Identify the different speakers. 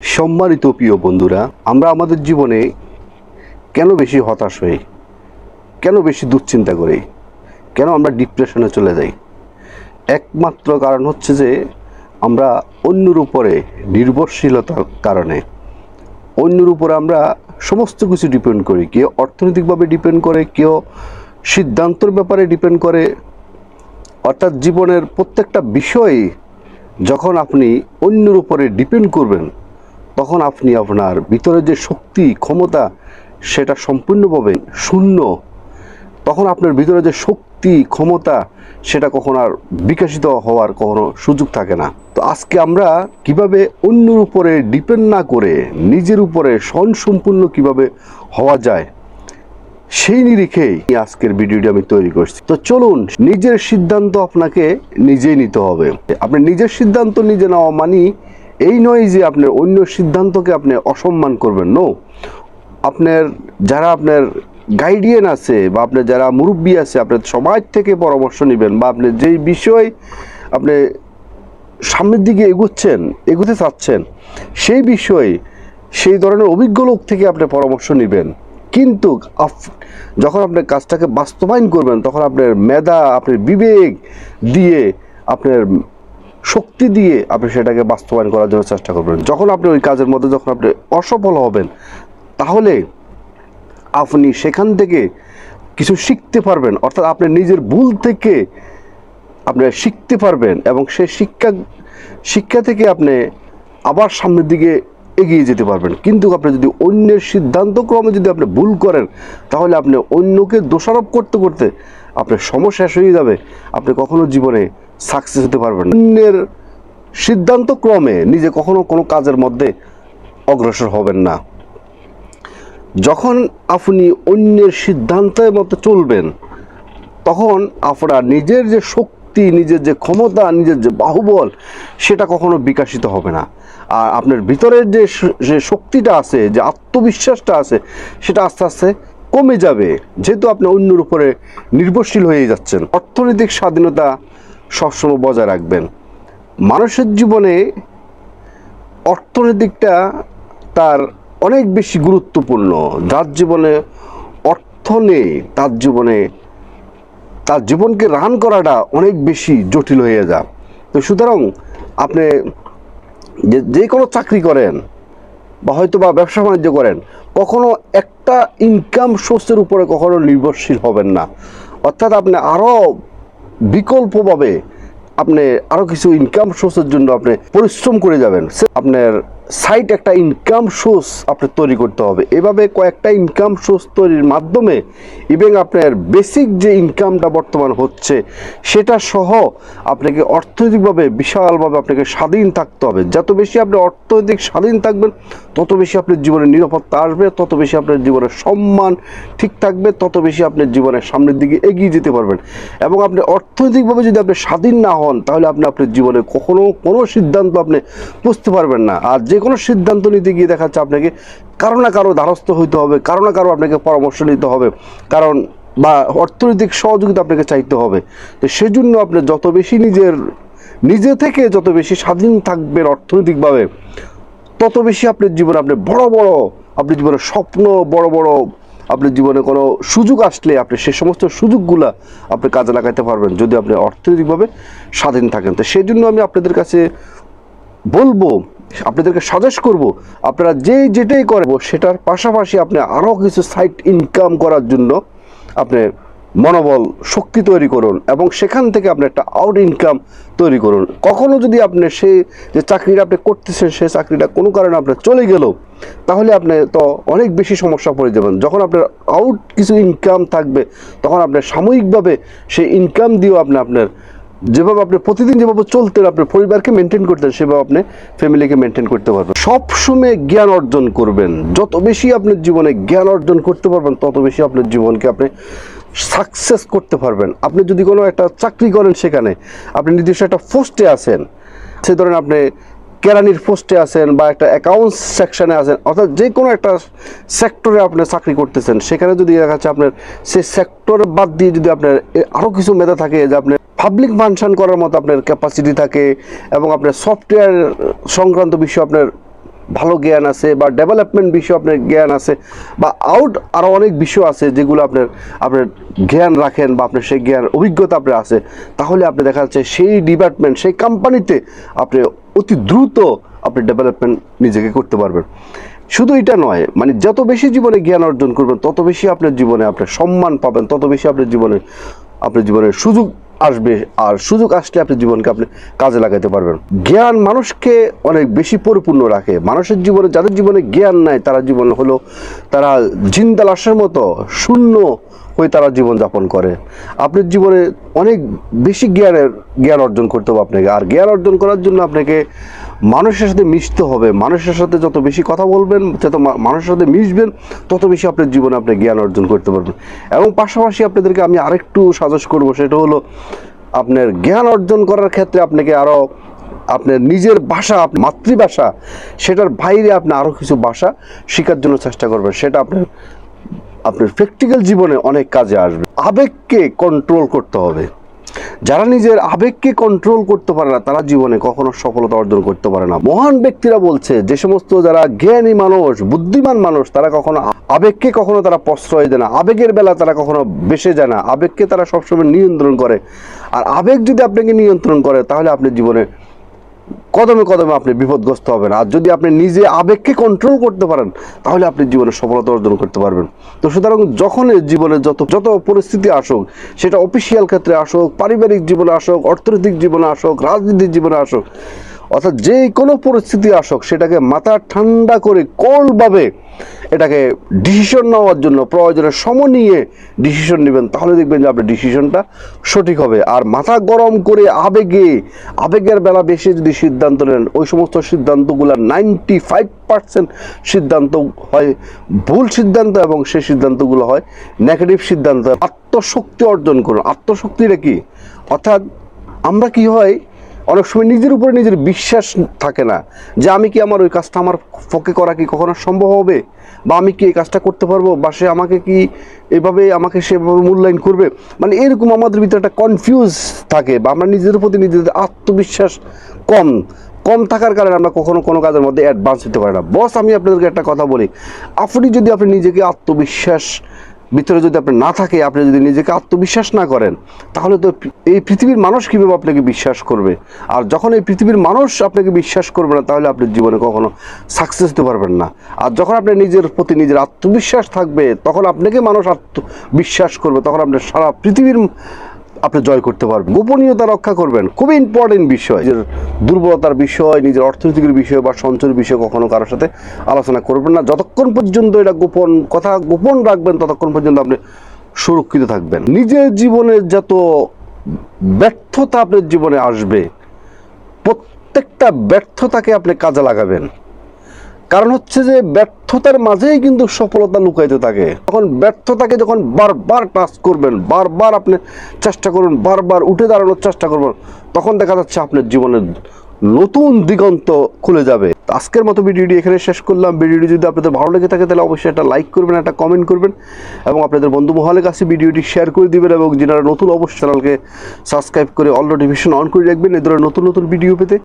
Speaker 1: সম্মানিত প্রিয় বন্ধুরা, আমরা আমাদের জীবনে কেন বেশি হতাশ হই, কেন বেশি দুশ্চিন্তা করি, কেন আমরা ডিপ্রেশনে চলে যাই? একমাত্র কারণ হচ্ছে যে আমরা অন্যের উপরে নির্ভরশীলতার কারণে। অন্যের উপরে আমরা সমস্ত কিছু ডিপেন্ড করি। কেউ অর্থনৈতিকভাবে ডিপেন্ড করে, কেউ সিদ্ধান্তর ব্যাপারে ডিপেন্ড করে। অর্থাৎ জীবনের প্রত্যেকটা বিষয়ে যখন আপনি অন্যের উপরে ডিপেন্ড করবেন, তখন আপনি আপনার ভিতরে যে শক্তি ক্ষমতা সেটা সম্পূর্ণভাবে শূন্য। তখন আপনার ভিতরে যে শক্তি ক্ষমতা সেটা কখনো আর বিকশিত হওয়ার কখনো সুযোগ থাকে না। তো আজকে আমরা কিভাবে অন্যের উপরে ডিপেন্ড না করে নিজের উপরে স্বয়ংসম্পূর্ণ কিভাবে হওয়া যায়, সেই নিরিখেই আজকের ভিডিওটি আমি তৈরি করছি। তো চলুন, নিজের সিদ্ধান্ত আপনাকে নিজেই নিতে হবে। আপনি নিজের সিদ্ধান্ত নিজে নেওয়া মানে এই নয় যে আপনার অন্য সিদ্ধান্তকে আপনি অসম্মান করবেন। নো, আপনার যারা আপনার গাইডিয়ান আছে বা আপনার যারা মুরব্বী আছে, আপনার সবার থেকে পরামর্শ নেবেন, বা আপনি যেই বিষয় আপনি সামনের দিকে এগোতে চাচ্ছেন সেই বিষয়ে সেই ধরনের অভিজ্ঞ লোক থেকে আপনি পরামর্শ নেবেন। কিন্তু যখন আপনি কাজটাকে বাস্তবায়ন করবেন, তখন আপনার মেধা, আপনার বিবেক দিয়ে, আপনার শক্তি দিয়ে আপনি সেটাকে বাস্তবায়ন করার জন্য চেষ্টা করবেন। যখন আপনি ওই কাজের মধ্যে যখন আপনি অসফল হবেন, তাহলে আপনি সেখান থেকে কিছু শিখতে পারবেন। অর্থাৎ আপনি নিজের ভুল থেকে আপনি শিখতে পারবেন, এবং সেই শিক্ষা থেকে আপনি আবার সামনের দিকে এগিয়ে যেতে পারবেন। কিন্তু আপনি যদি অন্যের সিদ্ধান্তক্রমে যদি আপনি ভুল করেন, তাহলে আপনি অন্যকে দোষারোপ করতে করতে আপনার সময় শেষ হয়ে যাবে। আপনি কখনো জীবনে সাকসেস হতে পারবেন না। অন্যের সিদ্ধান্তক্রমে নিজে কখনো কোনো কাজের মধ্যে অগ্রসর হবেন না। যখন আপনি অন্যের সিদ্ধান্তের মতো চলবেন, তখন আপনার নিজের যে শক্তি, নিজের যে ক্ষমতা, নিজের যে বাহুবল, সেটা কখনো বিকশিত হবে না। আর আপনার ভিতরের যে শক্তিটা আছে, যে আত্মবিশ্বাসটা আছে, সেটা আস্তে আস্তে কমে যাবে, যেহেতু আপনি অন্যের উপরে নির্ভরশীল হয়ে যাচ্ছেন। অর্থনৈতিক স্বাধীনতা সবসময় বজায় রাখবেন। মানুষের জীবনে অর্থনৈতিকটা তার অনেক বেশি গুরুত্বপূর্ণ। যার জীবনে অর্থ নেই, তার জীবনকে রান করাটা অনেক বেশি জটিল হয়ে যায়। তো সুতরাং আপনি যে কোনো চাকরি করেন বা হয়তো বা ব্যবসা বাণিজ্য করেন, কখনো একটা ইনকাম সোর্সের উপরে কখনো নির্ভরশীল হবেন না। অর্থাৎ আপনি আরও বিকল্পভাবে আপনি আরও কিছু ইনকাম সোর্সের জন্য আপনি পরিশ্রম করে যাবেন। আপনার সাইট একটা ইনকাম সোর্স আপনার তৈরি করতে হবে। এভাবে কয়েকটা ইনকাম সোর্স তৈরির মাধ্যমে এবং আপনার বেসিক যে ইনকামটা বর্তমান হচ্ছে সেটা সহ আপনাকে অর্থনৈতিকভাবে বিশালভাবে আপনাকে স্বাধীন থাকতে হবে। যত বেশি আপনি অর্থনৈতিক স্বাধীন থাকবেন, তত বেশি আপনার জীবনের নিরাপত্তা আসবে, তত বেশি আপনার জীবনের সম্মান ঠিক থাকবে, তত বেশি আপনার জীবনের সামনের দিকে এগিয়ে যেতে পারবেন। এবং আপনি অর্থনৈতিকভাবে যদি আপনি স্বাধীন না হন, তাহলে আপনি আপনার জীবনে কখনো কোনো সিদ্ধান্ত আপনি বুঝতে পারবেন না। আর যে কোনো সিদ্ধান্ত নিতে গিয়ে দেখা যাচ্ছে আপনাকে কারো না কারো দ্বারস্থ হইতে হবে, কারো না কারো আপনাকে পরামর্শ নিতে হবে, কারণ বা অর্থনৈতিক সহযোগিতা আপনাকে চাইতে হবে। তো সেজন্য আপনি যত বেশি নিজে থেকে যত বেশি স্বাধীন থাকবেন অর্থনৈতিকভাবে, তত বেশি আপনার জীবনে আপনি আপনার জীবনের স্বপ্ন বড় আপনার জীবনে কোনো সুযোগ আসলে আপনি সে সমস্ত সুযোগগুলা আপনি কাজে লাগাতে পারবেন, যদি আপনি অর্থনৈতিকভাবে স্বাধীন থাকেন। তো সেই জন্য আমি আপনাদের কাছে বলবো, আপনাদেরকে সাজেস্ট করব, আপনারা যেটাই করবো সেটার পাশাপাশি আপনি আরও কিছু সাইড ইনকাম করার জন্য আপনি মনোবল শক্তি তৈরি করুন, এবং সেখান থেকে আপনি একটা আউট ইনকাম তৈরি করুন। কখনো যদি আপনি সেই যে চাকরিটা আপনি করতেছেন, সেই চাকরিটা কোনো কারণে আপনার চলে গেল, তাহলে আপনি তো অনেক বেশি সমস্যা পড়ে যাবেন। যখন আপনার আউট কিছু ইনকাম থাকবে, তখন আপনার সাময়িকভাবে সেই ইনকাম দিয়েও আপনার যেভাবে আপনি প্রতিদিন যেভাবে চলতেন, আপনার পরিবারকে মেনটেন করতেন, সেভাবে আপনি ফ্যামিলিকে মেনটেন করতে পারবেন। সবসময় জ্ঞান অর্জন করবেন। যত বেশি আপনার জীবনে জ্ঞান অর্জন করতে পারবেন, তত বেশি আপনার জীবনকে আপনি সাকসেস করতে পারবেন। আপনি যদি কোনো একটা চাকরি করেন, সেখানে আপনি নির্দিষ্ট একটা পোস্টে আছেন, সে ধরেন আপনি কেরানির পোস্টে আছেন বা একটা অ্যাকাউন্টস সেকশনে আছেন, অর্থাৎ যে কোনো একটা সেক্টরে আপনি চাকরি করতেছেন, সেখানে যদি দেখা যাচ্ছে আপনার সেই সেক্টর বাদ দিয়ে যদি আপনার আরও কিছু মেধা থাকে, যে আপনি পাবলিক ফাংশন করার মতো আপনার ক্যাপাসিটি থাকে, এবং আপনার সফটওয়্যার সংক্রান্ত বিষয় আপনার ভালো জ্ঞান আছে, বা ডেভেলপমেন্ট বিষয় আপনার জ্ঞান আছে, বা আরও অনেক বিষয় আছে যেগুলো আপনার জ্ঞান রাখেন, বা আপনার সেই জ্ঞান অভিজ্ঞতা আপনার আছে, তাহলে আপনি দেখা যাচ্ছে সেই ডিপার্টমেন্ট, সেই কোম্পানিতে আপনি অতি দ্রুত আপনি ডেভেলপমেন্ট নিজেকে করতে পারবেন। শুধু এটা নয়, মানে যত বেশি জীবনে জ্ঞান অর্জন করবেন তত বেশি আপনার জীবনে আপনার সম্মান পাবেন, তত বেশি আপনার জীবনের সুযোগ আসবে, আর সুযোগ আসলে আপনার জীবনকে আপনি কাজে লাগাতে পারবেন। জ্ঞান মানুষকে অনেক বেশি পরিপূর্ণ রাখে। মানুষের জীবনে, যাদের জীবনে জ্ঞান নাই, তারা জীবন হলো তারা জিন্দা লাশের মতো শূন্য হয়ে তারা জীবনযাপন করে। আপনার জীবনে অনেক বেশি জ্ঞান অর্জন করতে হবে আপনাকে, আর জ্ঞান অর্জন করার জন্য আপনাকে মানুষের সাথে মিশতে হবে। মানুষের সাথে যত বেশি কথা বলবেন, যত মানুষের সাথে মিশবেন, তত বেশি আপনার জীবনে আপনি জ্ঞান অর্জন করতে পারবেন। এবং পাশাপাশি আপনাদেরকে আমি আরেকটু সাজেস্ট করবো, সেটা হলো আপনার জ্ঞান অর্জন করার ক্ষেত্রে আপনাকে আরও আপনার নিজের ভাষা, মাতৃভাষা, সেটার বাইরে আপনি আরও কিছু ভাষা শেখার জন্য চেষ্টা করবেন। সেটা আপনার প্র্যাকটিক্যাল জীবনে অনেক কাজে আসবে। আবেগকে কন্ট্রোল করতে হবে। যারা নিজের আবেগকে কন্ট্রোল করতে পারে না, তারা জীবনে কখনো সফলতা অর্জন করতে পারে না। মহান ব্যক্তিরা বলছে, যে সমস্ত যারা জ্ঞানী মানুষ, বুদ্ধিমান মানুষ, তারা কখনো আবেগকে কখনো তারা প্রশ্রয় দেয় না, আবেগের বেলা তারা কখনো বেসে যায় না, আবেগকে তারা সবসময় নিয়ন্ত্রণ করে। আর আবেগ যদি আপনাকে নিয়ন্ত্রণ করে, তাহলে আপনি জীবনে কদমে কদমে আপনি বিপদগ্রস্ত হবেন। আর যদি আপনি নিজে আবেগকে কন্ট্রোল করতে পারেন, তাহলে আপনি জীবনে সফলতা অর্জন করতে পারবেন। তো সুতরাং যখন জীবনে যত পরিস্থিতি আসুক, সেটা অফিসিয়াল ক্ষেত্রে আসুক, পারিবারিক জীবনে আসুক, অর্থনৈতিক জীবনে আসুক, রাজনীতির জীবনে আসুক, অর্থাৎ যে কোনো পরিস্থিতি আসুক, সেটাকে মাথা ঠান্ডা করে কোলভাবে এটাকে ডিসিশন নেওয়ার জন্য প্রয়োজনের সময় নিয়ে ডিসিশন নেবেন, তাহলে দেখবেন যে আপনার ডিসিশনটা সঠিক হবে। আর মাথা গরম করে আবেগের বেলা বেশি যদি সিদ্ধান্ত নেন, ওই সমস্ত সিদ্ধান্তগুলো 95% সিদ্ধান্ত হয় ভুল সিদ্ধান্ত, এবং সেই সিদ্ধান্তগুলো হয় নেগেটিভ সিদ্ধান্ত। আত্মশক্তি অর্জন করুন। আত্মশক্তিটা কি? অর্থাৎ আমরা কি হয়, অনেক সময় নিজের উপরে নিজের বিশ্বাস থাকে না, যে আমি কি আমার ওই কাজটা আমার পক্ষে করা কি কখনো সম্ভব হবে, বা আমি কি এই কাজটা করতে পারবো, বা সে আমাকে কি এভাবে আমাকে সেভাবে মূল্যায়ন করবে। মানে এরকম আমাদের ভিতরে একটা কনফিউজ থাকে, বা আমরা নিজের প্রতি নিজেদের আত্মবিশ্বাস কম থাকার কারণে আমরা কখনো কোনো কাজের মধ্যে অ্যাডভান্স হতে পারি না। বস, আমি আপনাদেরকে একটা কথা বলি, আপনি যদি নিজেকে আত্মবিশ্বাস ভিতরে যদি আপনি না থাকে, আপনি যদি নিজেকে আত্মবিশ্বাস না করেন, তাহলে তো এই পৃথিবীর মানুষ কীভাবে আপনাকে বিশ্বাস করবে? আর যখন এই পৃথিবীর মানুষ আপনাকে বিশ্বাস করবে না, তাহলে আপনি জীবনে কখনো সাকসেস হতে পারবেন না। আর যখন আপনার নিজের প্রতি নিজের আত্মবিশ্বাস থাকবে, তখন আপনাকে মানুষ বিশ্বাস করবে, তখন আপনার সারা পৃথিবীর আপনি জয় করতে পারবেন। গোপনীয়তা রক্ষা করবেন, খুবই ইম্পর্টেন্ট বিষয়। নিজের দুর্বলতার বিষয়, নিজের অর্থনৈতিক বিষয় বা সঞ্চয়ের বিষয় কখনো কারোর সাথে আলোচনা করবেন না। যতক্ষণ পর্যন্ত এটা গোপন রাখবেন, ততক্ষণ পর্যন্ত আপনি সুরক্ষিত থাকবেন। নিজের জীবনে যত ব্যর্থতা আপনার জীবনে আসবে, প্রত্যেকটা ব্যর্থতাকে আপনি কাজে লাগাবেন। কারণ হচ্ছে যে ব্যর্থতার মাঝেই কিন্তু সফলতা লুকাইতে থাকে। তখন ব্যর্থতাকে যখন বারবার টাচ করবেন, বারবার আপনি চেষ্টা করবেন, বারবার উঠে দাঁড়ানোর চেষ্টা করবেন, তখন দেখা যাচ্ছে আপনার জীবনের নতুন দিগন্ত খুলে যাবে। আজকের মতো ভিডিওটি এখানে শেষ করলাম। ভিডিওটি যদি আপনাদের ভালো লেগে থাকে, তাহলে অবশ্যই একটা লাইক করবেন, একটা কমেন্ট করবেন, এবং আপনাদের বন্ধু মহলের কাছে ভিডিওটি শেয়ার করে দিবেন। এবং যারা নতুন, অবশ্যই চ্যানেলকে সাবস্ক্রাইব করে অল নোটিফিকেশন অন করে রাখবেন এই ধরনের নতুন ভিডিও পেতে।